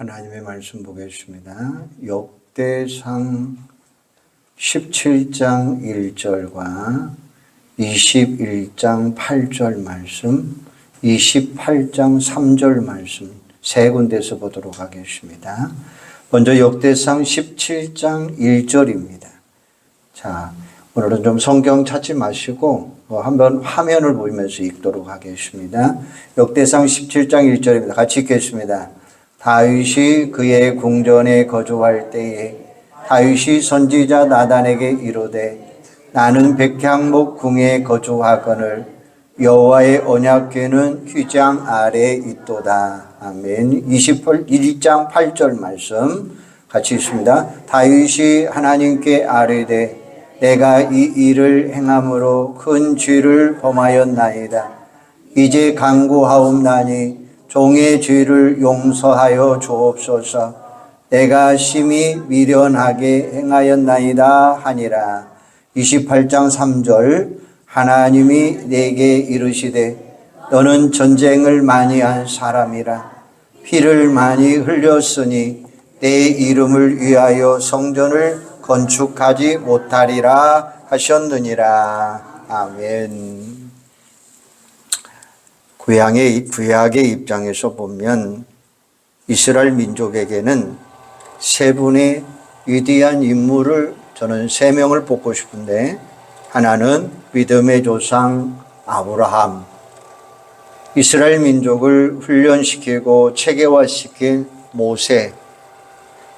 하나님의 말씀 보겠습니다. 역대상 17장 1절과 21장 8절 말씀, 28장 3절 말씀 세 군데서 보도록 하겠습니다. 먼저 역대상 17장 1절입니다. 자, 오늘은 좀 성경 찾지 마시고 한번 화면을 보면서 읽도록 하겠습니다. 역대상 17장 1절입니다. 같이 읽겠습니다. 다윗이 그의 궁전에 거주할 때에 다윗이 선지자 나단에게 이르되 나는 백향목 궁에 거주하거늘 여호와의 언약궤는 휘장 아래에 있도다. 아멘. 21장 8절 말씀 같이 읽습니다. 다윗이 하나님께 아뢰되 내가 이 일을 행함으로 큰 죄를 범하였나이다. 이제 간구하옵나니 종의 죄를 용서하여 주옵소서. 내가 심히 미련하게 행하였나이다 하니라. 28장 3절 하나님이 내게 이르시되 너는 전쟁을 많이 한 사람이라. 피를 많이 흘렸으니 내 이름을 위하여 성전을 건축하지 못하리라 하셨느니라. 아멘. 구약의 입장에서 보면 이스라엘 민족에게는 세 분의 위대한 인물을 저는 세 명을 뽑고 싶은데, 하나는 믿음의 조상 아브라함, 이스라엘 민족을 훈련시키고 체계화시킨 모세,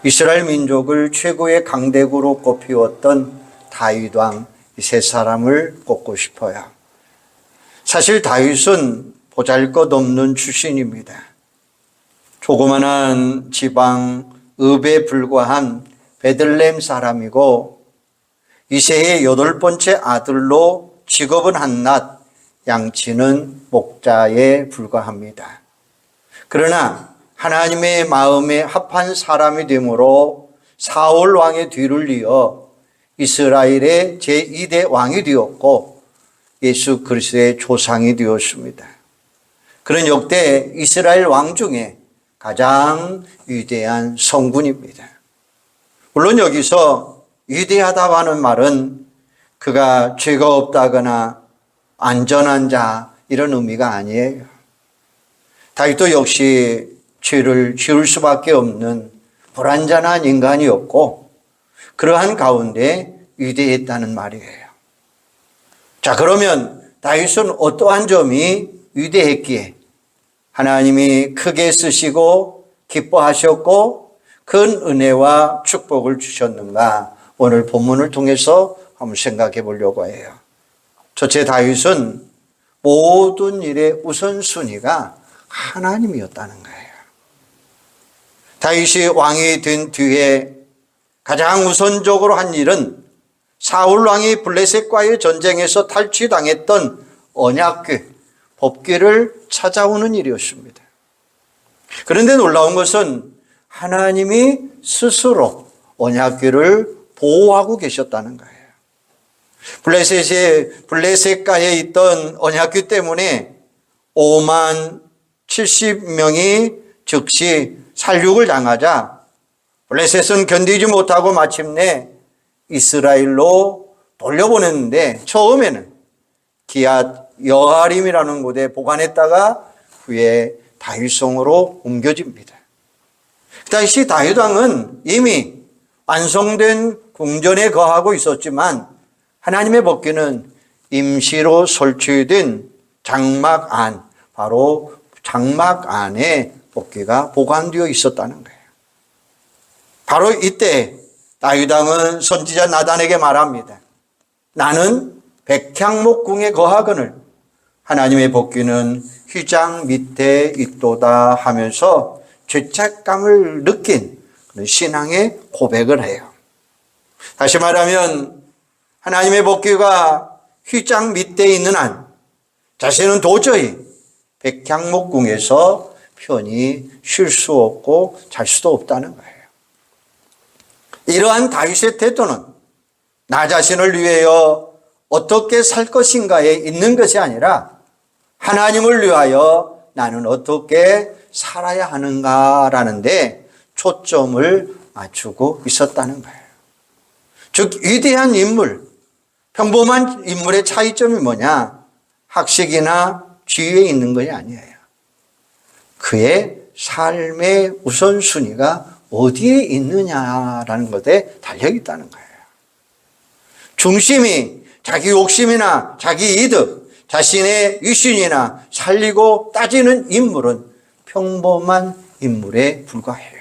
이스라엘 민족을 최고의 강대국으로 꼽히었던 다윗 왕, 이 세 사람을 꼽고 싶어요. 사실 다윗은 보잘것없는 출신입니다. 조그만한 지방 읍에 불과한 베들레헴 사람이고 이새의 8번째 아들로 직업은 한낱, 양치는 목자에 불과합니다. 그러나 하나님의 마음에 합한 사람이 되므로 사울 왕의 뒤를 이어 이스라엘의 제2대 왕이 되었고 예수 그리스도의 조상이 되었습니다. 그런 역대 이스라엘 왕 중에 가장 위대한 성군입니다. 물론 여기서 위대하다고 하는 말은 그가 죄가 없다거나 안전한 자 이런 의미가 아니에요. 다윗도 역시 죄를 지을 수밖에 없는 불완전한 인간이었고 그러한 가운데 위대했다는 말이에요. 자, 그러면 다윗은 어떠한 점이 위대했기에 하나님이 크게 쓰시고 기뻐하셨고 큰 은혜와 축복을 주셨는가, 오늘 본문을 통해서 한번 생각해 보려고 해요. 첫째, 다윗은 모든 일의 우선순위가 하나님이었다는 거예요. 다윗이 왕이 된 뒤에 가장 우선적으로 한 일은 사울 왕이 블레셋과의 전쟁에서 탈취당했던 언약궤, 법궤를 찾아오는 일이었습니다. 그런데 놀라운 것은 하나님이 스스로 언약궤를 보호하고 계셨다는 거예요. 블레셋가에 있던 언약궤 때문에 5만 70명이 즉시 살육을 당하자 블레셋은 견디지 못하고 마침내 이스라엘로 돌려보냈는데, 처음에는 기앗 여아림이라는 곳에 보관했다가 후에 다윗성으로 옮겨집니다. 다시 다윗 왕은 이미 완성된 궁전에 거하고 있었지만 하나님의 법궤는 임시로 설치된 장막 안, 바로 장막 안에 법궤가 보관되어 있었다는 거예요. 바로 이때 다윗 왕은 선지자 나단에게 말합니다. 나는 백향목 궁에 거하거늘 하나님의 법궤는 휘장 밑에 있도다 하면서 죄책감을 느낀 그런 신앙의 고백을 해요. 다시 말하면 하나님의 법궤가 휘장 밑에 있는 한 자신은 도저히 백향목 궁에서 편히 쉴 수 없고 잘 수도 없다는 거예요. 이러한 다윗의 태도는 나 자신을 위하여 어떻게 살 것인가에 있는 것이 아니라 하나님을 위하여 나는 어떻게 살아야 하는가라는데 초점을 맞추고 있었다는 거예요. 즉 위대한 인물, 평범한 인물의 차이점이 뭐냐? 학식이나 지위에 있는 것이 아니에요. 그의 삶의 우선순위가 어디에 있느냐라는 것에 달려있다는 거예요. 중심이 자기 욕심이나 자기 이득, 자신의 위신이나 살리고 따지는 인물은 평범한 인물에 불과해요.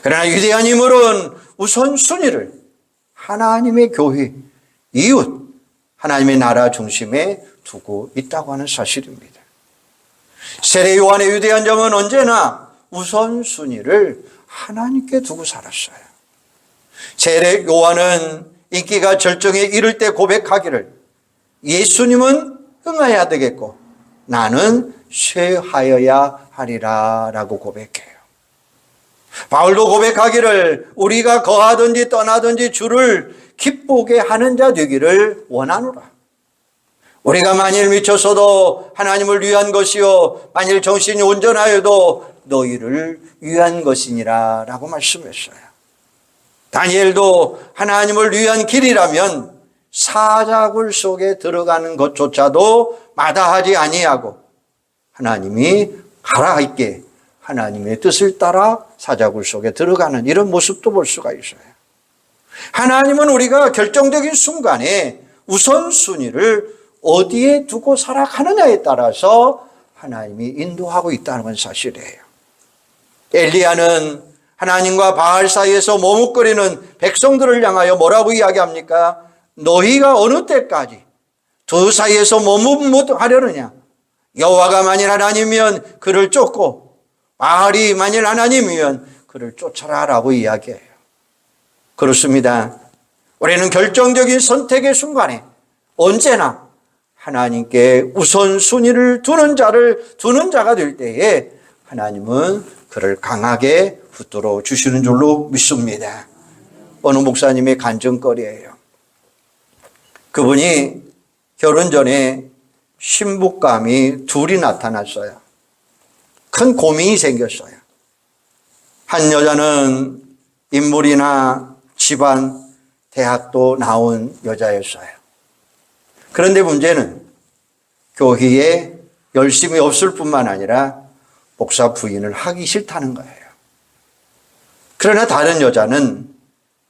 그러나 위대한 인물은 우선순위를 하나님의 교회, 이웃, 하나님의 나라 중심에 두고 있다고 하는 사실입니다. 세례 요한의 위대한 점은 언제나 우선순위를 하나님께 두고 살았어요. 세례 요한은 인기가 절정에 이를 때 고백하기를 예수님은 흥하여야 되겠고 나는 쇠하여야 하리라 라고 고백해요. 바울도 고백하기를 우리가 거하든지 떠나든지 주를 기쁘게 하는 자 되기를 원하노라. 우리가 만일 미쳤어도 하나님을 위한 것이요 만일 정신이 온전하여도 너희를 위한 것이니라 라고 말씀했어요. 다니엘도 하나님을 위한 길이라면 사자굴 속에 들어가는 것조차도 마다하지 아니하고 하나님이 가라 있게 하나님의 뜻을 따라 사자굴 속에 들어가는 이런 모습도 볼 수가 있어요. 하나님은 우리가 결정적인 순간에 우선순위를 어디에 두고 살아가느냐에 따라서 하나님이 인도하고 있다는 건 사실이에요. 엘리야는 하나님과 바알 사이에서 머뭇거리는 백성들을 향하여 뭐라고 이야기합니까? 너희가 어느 때까지 두 사이에서 머뭇하려느냐? 여호와가 만일 하나님이면 그를 쫓고 바알이 만일 하나님이면 그를 쫓아라 라고 이야기해요. 그렇습니다. 우리는 결정적인 선택의 순간에 언제나 하나님께 우선순위를 두는 자가 될 때에 하나님은 그를 강하게 붙들어 주시는 줄로 믿습니다. 어느 목사님의 간증거리예요. 그분이 결혼 전에 신부감이 둘이 나타났어요. 큰 고민이 생겼어요. 한 여자는 인물이나 집안, 대학도 나온 여자였어요. 그런데 문제는 교회에 열심히 없을 뿐만 아니라 목사 부인을 하기 싫다는 거예요. 그러나 다른 여자는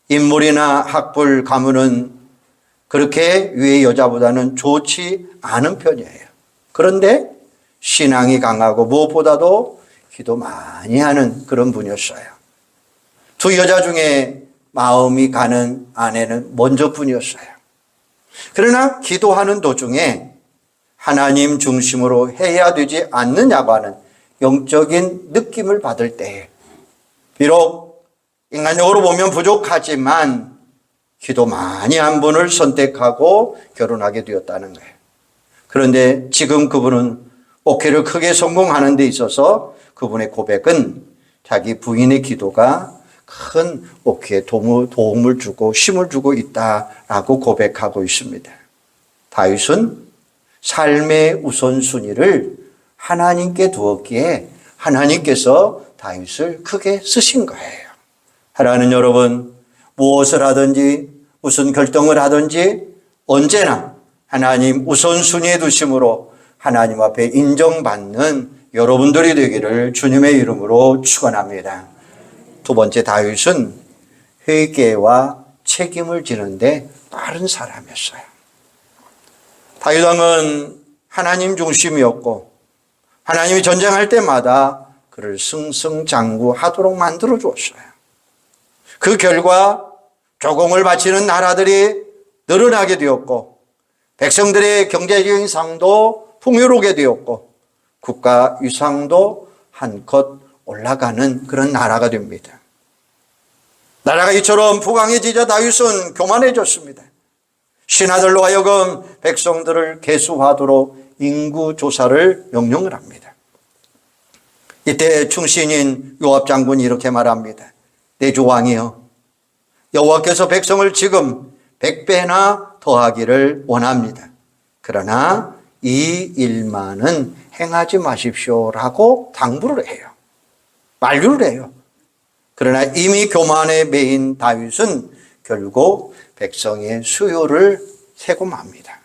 인물이나 학벌, 가문은 그렇게 위의 여자보다는 좋지 않은 편이에요. 그런데 신앙이 강하고 무엇보다도 기도 많이 하는 그런 분이었어요. 두 여자 중에 마음이 가는 아내는 먼저 분이었어요. 그러나 기도하는 도중에 하나님 중심으로 해야 되지 않느냐고 하는 영적인 느낌을 받을 때 비록 인간적으로 보면 부족하지만 기도 많이 한 분을 선택하고 결혼하게 되었다는 거예요. 그런데 지금 그분은 목회를 크게 성공하는 데 있어서 그분의 고백은 자기 부인의 기도가 큰 목회에 도움을 주고 힘을 주고 있다라고 고백하고 있습니다. 다윗은 삶의 우선순위를 하나님께 두었기에 하나님께서 다윗을 크게 쓰신 거예요. 사랑하는 여러분, 무엇을 하든지 무슨 결정을 하든지 언제나 하나님 우선순위에 두심으로 하나님 앞에 인정받는 여러분들이 되기를 주님의 이름으로 축원합니다. 두 번째, 다윗은 회개와 책임을 지는데 빠른 사람이었어요. 다윗 왕은 하나님 중심이었고 하나님이 전쟁할 때마다 그를 승승장구하도록 만들어 주었어요. 그 결과 조공을 바치는 나라들이 늘어나게 되었고 백성들의 경제적인 상도 풍요롭게 되었고 국가 위상도 한껏 올라가는 그런 나라가 됩니다. 나라가 이처럼 부강해지자 다윗은 교만해졌습니다. 신하들로 하여금 백성들을 계수하도록 인구조사를 명령을 합니다. 이때 충신인 요압 장군이 이렇게 말합니다. 내 주 왕이여, 여호와께서 백성을 지금 100배나 더하기를 원합니다. 그러나 이 일만은 행하지 마십시오라고 당부를 해요. 만류를 해요. 그러나 이미 교만에 매인 다윗은 결국 백성의 수요를 세고 맙니다.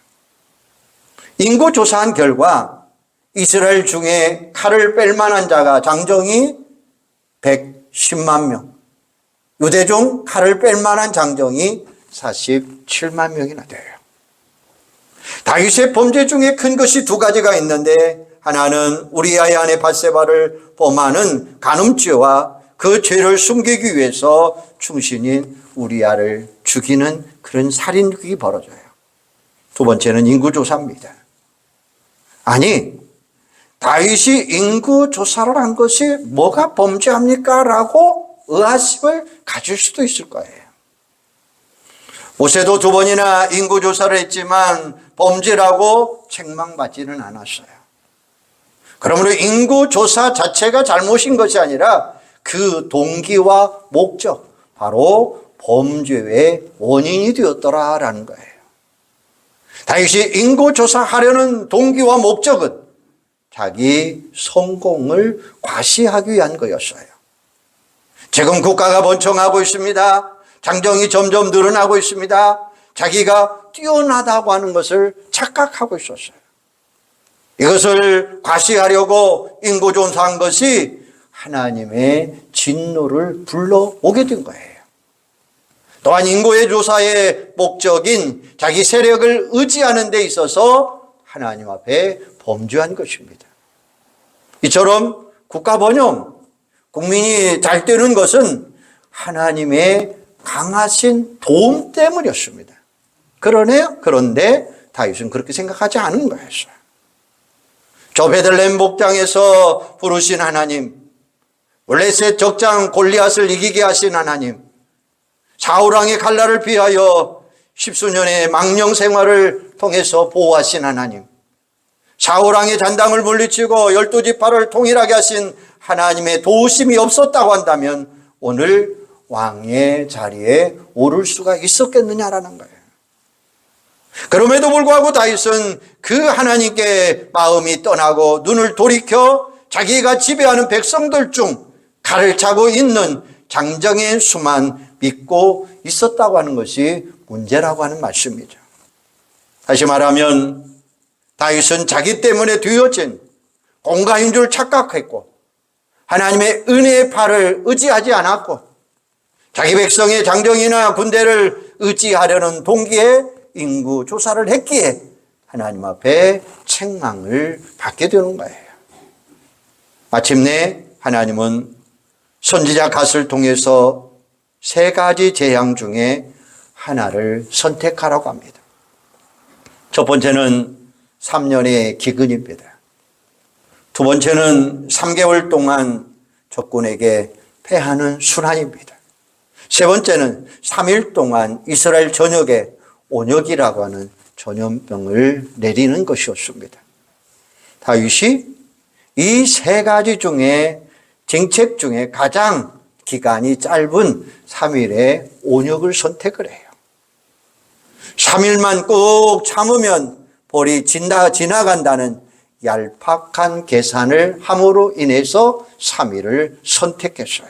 인구 조사한 결과 이스라엘 중에 칼을 뺄 만한 자가 장정이 110만 명, 유대 중 칼을 뺄 만한 장정이 47만 명이나 돼요. 다윗의 범죄 중에 큰 것이 두 가지가 있는데, 하나는 우리아의 아내 밧세바를 범하는 간음죄와 그 죄를 숨기기 위해서 충신인 우리아를 죽이는 그런 살인극이 벌어져요. 두 번째는 인구조사입니다. 아니, 다윗이 인구조사를 한 것이 뭐가 범죄합니까? 라고 의아심을 가질 수도 있을 거예요. 모세도 두 번이나 인구조사를 했지만 범죄라고 책망받지는 않았어요. 그러므로 인구조사 자체가 잘못인 것이 아니라 그 동기와 목적, 바로 범죄의 원인이 되었더라라는 거예요. 다윗이 인구조사하려는 동기와 목적은 자기 성공을 과시하기 위한 거였어요. 지금 국가가 번창하고 있습니다. 장정이 점점 늘어나고 있습니다. 자기가 뛰어나다고 하는 것을 착각하고 있었어요. 이것을 과시하려고 인구조사한 것이 하나님의 진노를 불러오게 된 거예요. 또한 인구의 조사의 목적인 자기 세력을 의지하는 데 있어서 하나님 앞에 범죄한 것입니다. 이처럼 국가 번영, 국민이 잘 되는 것은 하나님의 강하신 도움 때문이었습니다. 그런데 다윗은 그렇게 생각하지 않은 거였어요. 저 베들레헴 목장에서 부르신 하나님, 블레셋 적장 골리앗을 이기게 하신 하나님, 사울왕의 칼날을 피하여 십수년의 망령 생활을 통해서 보호하신 하나님, 사울왕의 잔당을 물리치고 12지파를 통일하게 하신 하나님의 도우심이 없었다고 한다면 오늘 왕의 자리에 오를 수가 있었겠느냐라는 거예요. 그럼에도 불구하고 다윗은 그 하나님께 마음이 떠나고 눈을 돌이켜 자기가 지배하는 백성들 중 칼을 차고 있는 장정의 수만 믿고 있었다고 하는 것이 문제라고 하는 말씀이죠. 다시 말하면 다윗은 자기 때문에 뒤어진 공가인 줄 착각했고 하나님의 은혜의 팔을 의지하지 않았고 자기 백성의 장정이나 군대를 의지하려는 동기에 인구 조사를 했기에 하나님 앞에 책망을 받게 되는 거예요. 마침내 하나님은 선지자 갓을 통해서 세 가지 재앙 중에 하나를 선택하라고 합니다. 첫 번째는 3년의 기근입니다. 두 번째는 3개월 동안 적군에게 패하는 순환입니다. 세 번째는 3일 동안 이스라엘 전역에 온역이라고 하는 전염병을 내리는 것이었습니다. 다윗이 이 세 가지 중에 정책 중에 가장 기간이 짧은 3일의 온역을 선택을 해요. 3일만 꼭 참으면 벌이 지나간다는 얄팍한 계산을 함으로 인해서 3일을 선택했어요.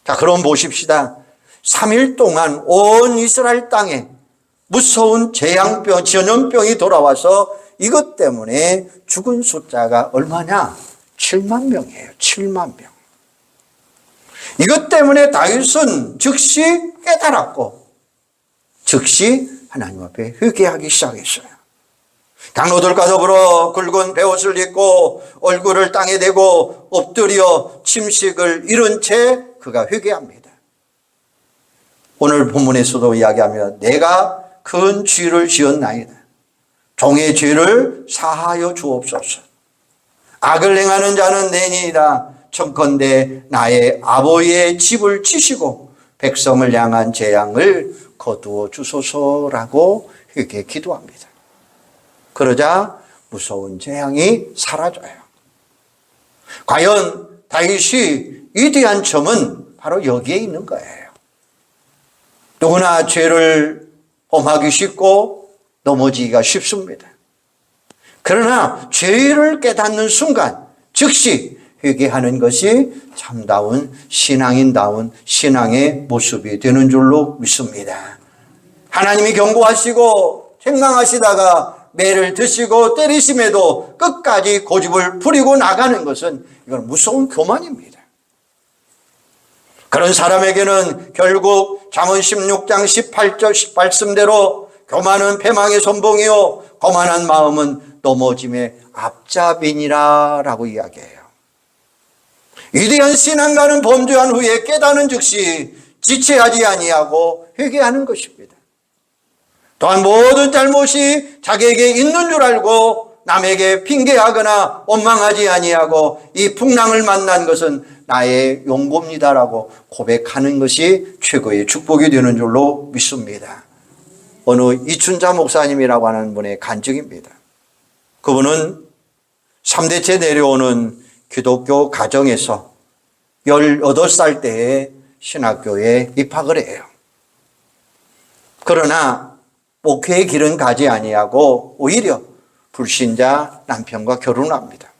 자, 그럼 보십시다. 3일 동안 온 이스라엘 땅에 무서운 재앙병, 전염병이 돌아와서 이것 때문에 죽은 숫자가 얼마냐? 7만 명이에요. 7만 명. 이것 때문에 다윗은 즉시 깨달았고 즉시 하나님 앞에 회개하기 시작했어요. 장로들과 더불어 굵은 베옷을 입고 얼굴을 땅에 대고 엎드려 침식을 잃은 채 그가 회개합니다. 오늘 본문에서도 이야기하며 내가 큰 죄를 지었나이다. 종의 죄를 사하여 주옵소서. 악을 행하는 자는 내니이다. 청컨대 나의 아버지의 집을 치시고 백성을 향한 재앙을 거두어 주소서라고 회개 기도합니다. 그러자 무서운 재앙이 사라져요. 과연 다윗이 위대한 점은 바로 여기에 있는 거예요. 누구나 죄를 범하기 쉽고 넘어지기가 쉽습니다. 그러나 죄를 깨닫는 순간 즉시 회개하는 것이 참다운 신앙인다운 신앙의 모습이 되는 줄로 믿습니다. 하나님이 경고하시고 책망하시다가 매를 드시고 때리심에도 끝까지 고집을 부리고 나가는 것은 이건 무서운 교만입니다. 그런 사람에게는 결국 잠언 16장 18절 말씀대로 교만은 패망의 선봉이요 거만한 마음은 넘어짐의 앞잡이니라 라고 이야기해요. 위대한 신앙가는 범죄한 후에 깨닫는 즉시 지체하지 아니하고 회개하는 것입니다. 또한 모든 잘못이 자기에게 있는 줄 알고 남에게 핑계하거나 원망하지 아니하고 이 풍랑을 만난 것은 나의 용고입니다라고 고백하는 것이 최고의 축복이 되는 줄로 믿습니다. 어느 이춘자 목사님이라고 하는 분의 간증입니다. 그분은 3대째 내려오는 기독교 가정에서 18살 때에 신학교에 입학을 해요. 그러나 목회의 길은 가지 아니하고 오히려 불신자 남편과 결혼을 합니다.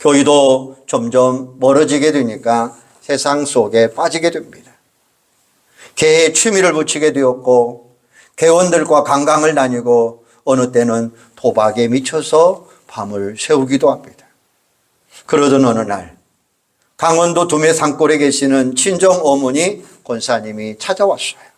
교회도 점점 멀어지게 되니까 세상 속에 빠지게 됩니다. 개에 취미를 붙이게 되었고 개원들과 관광을 다니고 어느 때는 도박에 미쳐서 밤을 새우기도 합니다. 그러던 어느 날 강원도 두메 산골에 계시는 친정 어머니 권사님이 찾아왔어요.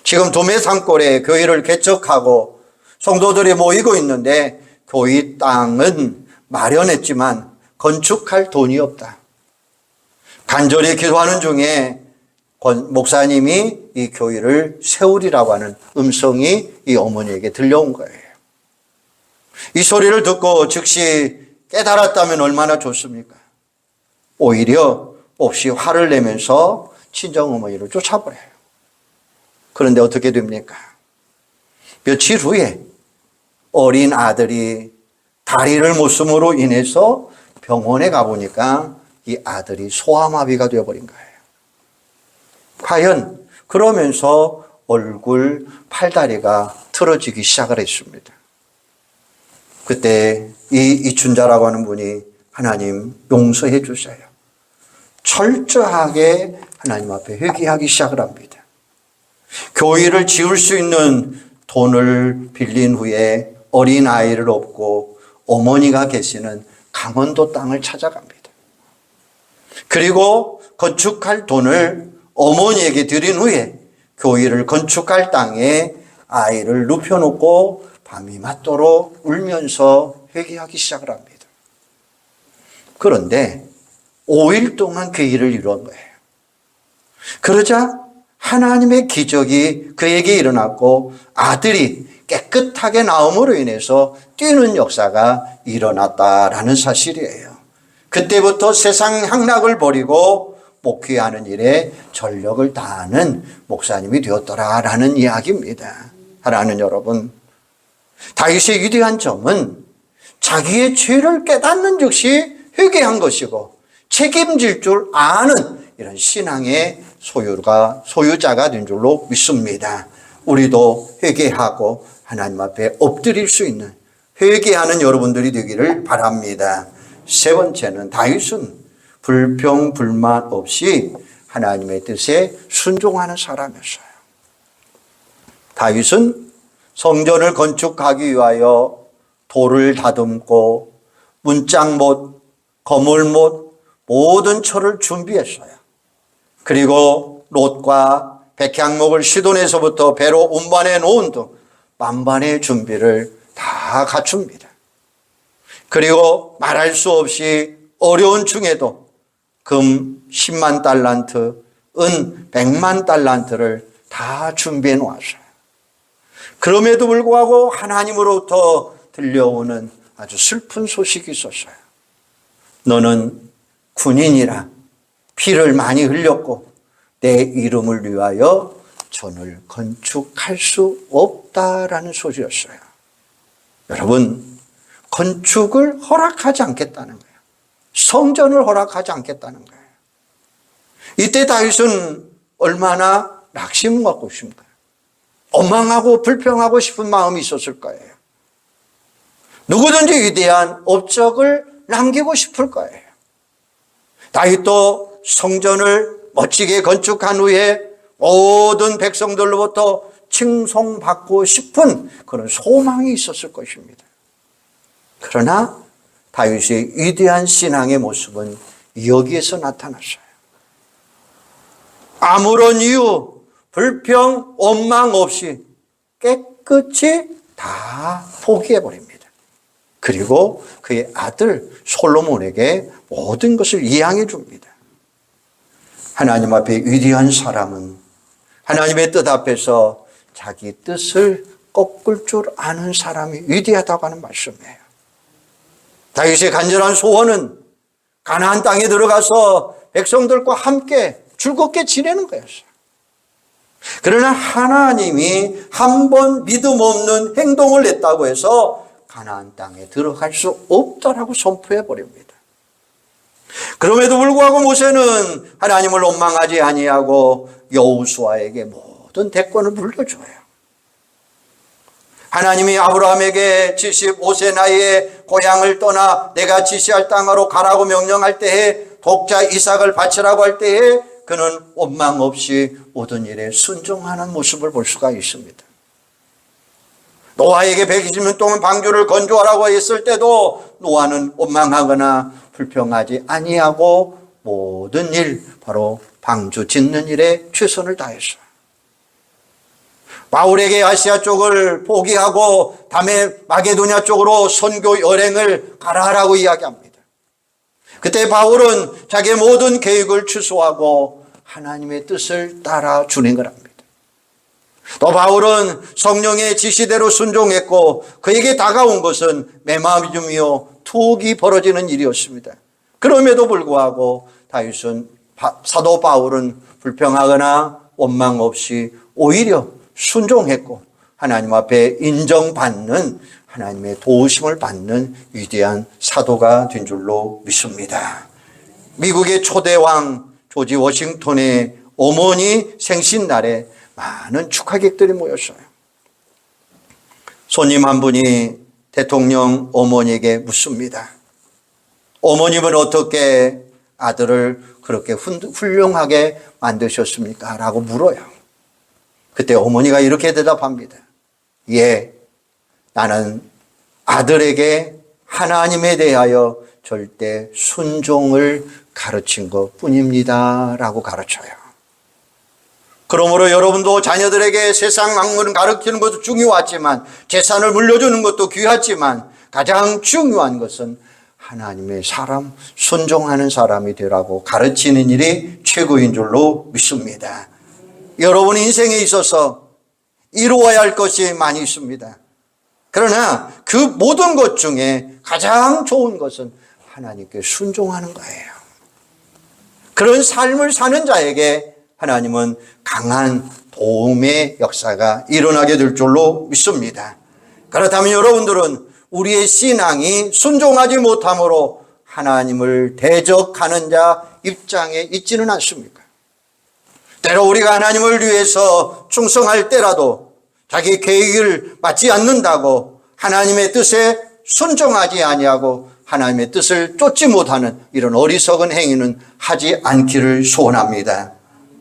지금 두메 산골에 교회를 개척하고 성도들이 모이고 있는데 교회 땅은 마련했지만 건축할 돈이 없다. 간절히 기도하는 중에 목사님이 이 교회를 세우리라고 하는 음성이 이 어머니에게 들려온 거예요. 이 소리를 듣고 즉시 깨달았다면 얼마나 좋습니까? 오히려 없이 화를 내면서 친정어머니를 쫓아버려요. 그런데 어떻게 됩니까? 며칠 후에 어린 아들이 다리를 못 쓰므로 인해서 병원에 가보니까 이 아들이 소아마비가 되어버린 거예요. 과연 그러면서 얼굴, 팔다리가 틀어지기 시작을 했습니다. 그때 이 이춘자라고 하는 분이 하나님 용서해 주세요. 철저하게 하나님 앞에 회개하기 시작을 합니다. 교회를 지을 수 있는 돈을 빌린 후에 어린 아이를 업고 어머니가 계시는 강원도 땅을 찾아갑니다. 그리고 건축할 돈을 어머니에게 드린 후에 교회를 건축할 땅에 아이를 눕혀놓고 밤이 맞도록 울면서 회개하기 시작을 합니다. 그런데 5일 동안 그 일을 이룬 거예요. 그러자 하나님의 기적이 그에게 일어났고 아들이 깨끗하게 나옴으로 인해서 뛰는 역사가 일어났다라는 사실이에요. 그때부터 세상 향락을 버리고 목회하는 일에 전력을 다하는 목사님이 되었더라라는 이야기입니다. 사랑하는 여러분, 다윗의 위대한 점은 자기의 죄를 깨닫는 즉시 회개한 것이고 책임질 줄 아는 이런 신앙의 소유자가 된 줄로 믿습니다. 우리도 회개하고 하나님 앞에 엎드릴 수 있는 회개하는 여러분들이 되기를 바랍니다. 세 번째는 다윗은 불평, 불만 없이 하나님의 뜻에 순종하는 사람이었어요. 다윗은 성전을 건축하기 위하여 돌을 다듬고 문짝못, 거물못 모든 철을 준비했어요. 그리고 롯과 백향목을 시돈에서부터 배로 운반해 놓은 등 만반의 준비를 다 갖춥니다. 그리고 말할 수 없이 어려운 중에도 금 10만 달란트, 은 100만 달란트를 다 준비해 놓았어요. 그럼에도 불구하고 하나님으로부터 들려오는 아주 슬픈 소식이 있었어요. 너는 군인이라 피를 많이 흘렸고 내 이름을 위하여 전을 건축할 수 없다라는 소리였어요. 여러분, 건축을 허락하지 않겠다는 거예요. 성전을 허락하지 않겠다는 거예요. 이때 다윗은 얼마나 낙심을 갖고 있습니까? 원망하고 불평하고 싶은 마음이 있었을 거예요. 누구든지 위대한 업적을 남기고 싶을 거예요. 다윗도 성전을 멋지게 건축한 후에 모든 백성들로부터 칭송받고 싶은 그런 소망이 있었을 것입니다. 그러나 다윗의 위대한 신앙의 모습은 여기에서 나타났어요. 아무런 이유, 불평, 원망 없이 깨끗이 다 포기해버립니다. 그리고 그의 아들 솔로몬에게 모든 것을 이양해 줍니다. 하나님 앞에 위대한 사람은 하나님의 뜻 앞에서 자기 뜻을 꺾을 줄 아는 사람이 위대하다고 하는 말씀이에요. 다윗의 간절한 소원은 가나안 땅에 들어가서 백성들과 함께 즐겁게 지내는 거였어요. 그러나 하나님이 한 번 믿음 없는 행동을 했다고 해서 가나안 땅에 들어갈 수 없다라고 선포해 버립니다. 그럼에도 불구하고 모세는 하나님을 원망하지 아니하고 여호수아에게 모든 대권을 물려줘요. 하나님이 아브라함에게 75세 나이에 고향을 떠나 내가 지시할 땅으로 가라고 명령할 때에 독자 이삭을 바치라고 할 때에 그는 원망 없이 모든 일에 순종하는 모습을 볼 수가 있습니다. 노아에게 120년 동안 방주를 건조하라고 했을 때도 노아는 원망하거나 불평하지 아니하고 모든 일, 바로 방주 짓는 일에 최선을 다했어요. 바울에게 아시아 쪽을 포기하고 다음에 마게도냐 쪽으로 선교 여행을 가라 하라고 이야기합니다. 그때 바울은 자기의 모든 계획을 취소하고 하나님의 뜻을 따라 주는 거랍니다. 또 바울은 성령의 지시대로 순종했고 그에게 다가온 것은 메마름이요 투옥이 벌어지는 일이었습니다. 그럼에도 불구하고 다윗은 사도 바울은 불평하거나 원망 없이 오히려 순종했고 하나님 앞에 인정받는 하나님의 도우심을 받는 위대한 사도가 된 줄로 믿습니다. 미국의 초대왕 조지 워싱턴의 어머니 생신날에 많은 축하객들이 모였어요. 손님 한 분이 대통령 어머니에게 묻습니다. 어머님은 어떻게 아들을 그렇게 훌륭하게 만드셨습니까? 라고 물어요. 그때 어머니가 이렇게 대답합니다. 예, 나는 아들에게 하나님에 대하여 절대 순종을 가르친 것 뿐입니다. 라고 가르쳐요. 그러므로 여러분도 자녀들에게 세상 학문을 가르치는 것도 중요하지만 재산을 물려주는 것도 귀하지만 가장 중요한 것은 하나님의 사람, 순종하는 사람이 되라고 가르치는 일이 최고인 줄로 믿습니다. 여러분 인생에 있어서 이루어야 할 것이 많이 있습니다. 그러나 그 모든 것 중에 가장 좋은 것은 하나님께 순종하는 거예요. 그런 삶을 사는 자에게 하나님은 강한 도움의 역사가 일어나게 될 줄로 믿습니다. 그렇다면 여러분들은 우리의 신앙이 순종하지 못함으로 하나님을 대적하는 자 입장에 있지는 않습니까? 때로 우리가 하나님을 위해서 충성할 때라도 자기 계획을 맞지 않는다고 하나님의 뜻에 순종하지 아니하고 하나님의 뜻을 쫓지 못하는 이런 어리석은 행위는 하지 않기를 소원합니다.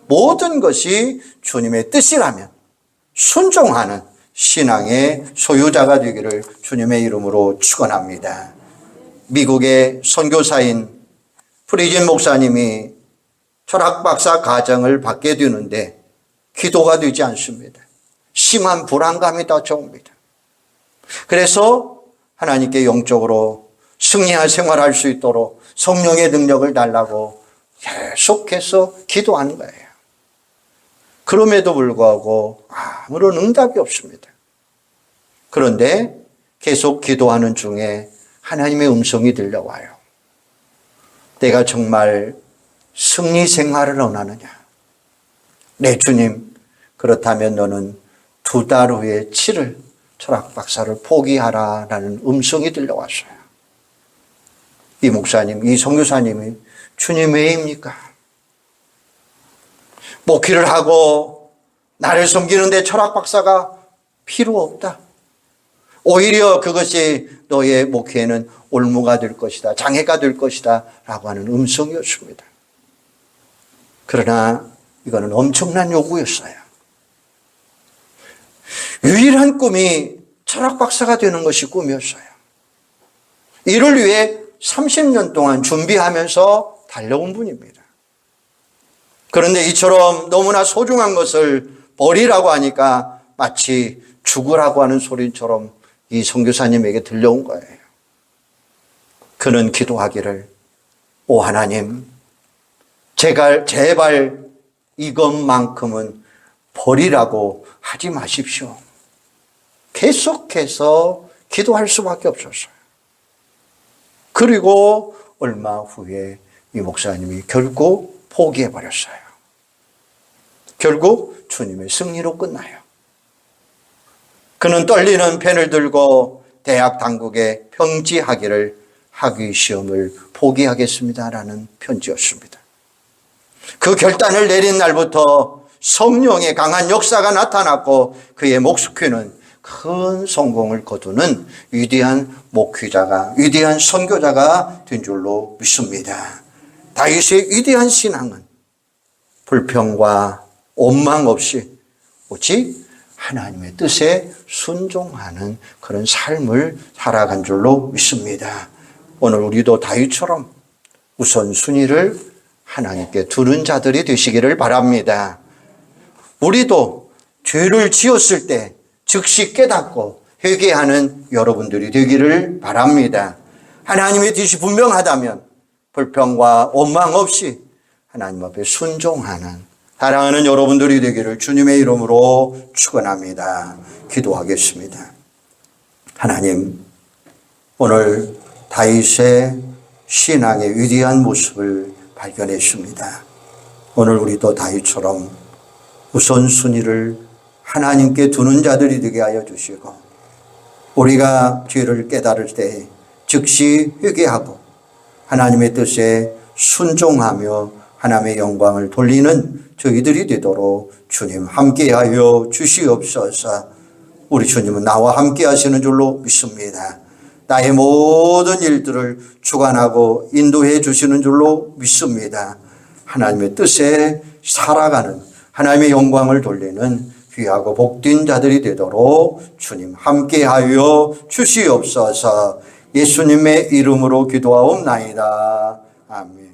모든 것이 주님의 뜻이라면 순종하는 신앙의 소유자가 되기를 주님의 이름으로 축원합니다. 미국의 선교사인 프리진 목사님이 철학박사 과정을 받게 되는데 기도가 되지 않습니다. 심한 불안감이 닥쳐옵니다. 그래서 하나님께 영적으로 승리할 생활할 수 있도록 성령의 능력을 달라고 계속해서 기도하는 거예요. 그럼에도 불구하고 아무런 응답이 없습니다. 그런데 계속 기도하는 중에 하나님의 음성이 들려와요. 내가 정말 승리 생활을 원하느냐? 네, 주님. 그렇다면 너는 2달 후에 치를 철학 박사를 포기하라라는 음성이 들려왔어요. 이 목사님, 이 선교사님이 주님 왜입니까? 목회를 하고 나를 섬기는데 철학 박사가 필요 없다. 오히려 그것이 너의 목회에는 올무가 될 것이다, 장애가 될 것이다 라고 하는 음성이었습니다. 그러나 이거는 엄청난 요구였어요. 유일한 꿈이 철학 박사가 되는 것이 꿈이었어요. 이를 위해 30년 동안 준비하면서 달려온 분입니다. 그런데 이처럼 너무나 소중한 것을 버리라고 하니까 마치 죽으라고 하는 소리처럼 이 선교사님에게 들려온 거예요. 그는 기도하기를, 오 하나님, 제발 이것만큼은 버리라고 하지 마십시오. 계속해서 기도할 수밖에 없었어요. 그리고 얼마 후에 이 목사님이 결국 포기해버렸어요. 결국 주님의 승리로 끝나요. 그는 떨리는 펜을 들고 대학 당국에 평지하기를 학위 시험을 포기하겠습니다라는 편지였습니다. 그 결단을 내린 날부터 성령의 강한 역사가 나타났고 그의 목숨은 큰 성공을 거두는 위대한 목회자가, 위대한 선교자가 된 줄로 믿습니다. 다윗의 위대한 신앙은 불평과 원망 없이 오직 하나님의 뜻에 순종하는 그런 삶을 살아간 줄로 믿습니다. 오늘 우리도 다윗처럼 우선순위를 하나님께 두는 자들이 되시기를 바랍니다. 우리도 죄를 지었을 때 즉시 깨닫고 회개하는 여러분들이 되기를 바랍니다. 하나님의 뜻이 분명하다면 불평과 원망 없이 하나님 앞에 순종하는 사랑하는 여러분들이 되기를 주님의 이름으로 축원합니다. 기도하겠습니다. 하나님, 오늘 다윗의 신앙의 위대한 모습을 발견했습니다. 오늘 우리도 다윗처럼 우선순위를 하나님께 두는 자들이 되게 하여 주시고 우리가 죄를 깨달을 때 즉시 회개하고 하나님의 뜻에 순종하며 하나님의 영광을 돌리는 저희들이 되도록 주님 함께하여 주시옵소서. 우리 주님은 나와 함께 하시는 줄로 믿습니다. 나의 모든 일들을 주관하고 인도해 주시는 줄로 믿습니다. 하나님의 뜻에 살아가는 하나님의 영광을 돌리는 귀하고 복된 자들이 되도록 주님 함께하여 주시옵소서. 예수님의 이름으로 기도하옵나이다. 아멘.